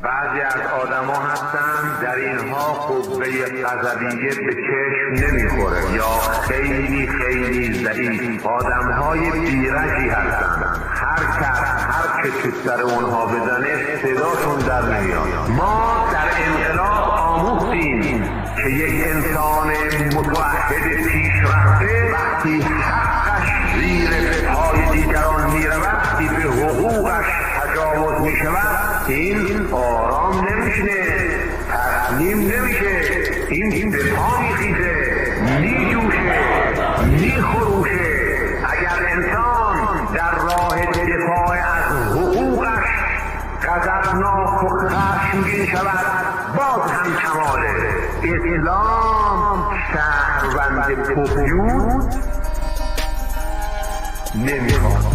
بعضی از آدما هستن در اینها قوه قضاویه به چشم نمیخوره یا خیلی خیلی ضعیف. آدمهای بیرجی هستن، هر کس هر چه تو سر اونها بزنه صداشون در نمیاد. ما در انقلاب آموختیم که یک انسان متوحد پیشرفته وقتی حقش زیر پای دیگران میرود، وقتی به حقوقش تجاوز میشود، این آرام نمیشنه، تسلیم نمیشه، این به پا میخیزه، میجوشه، میخروشه. اگر انسان در راه دفاع از حقوقش غضبناک و خشمگین شود، باز هم کماله. اسلام شهروند پفیوز نمیخواد.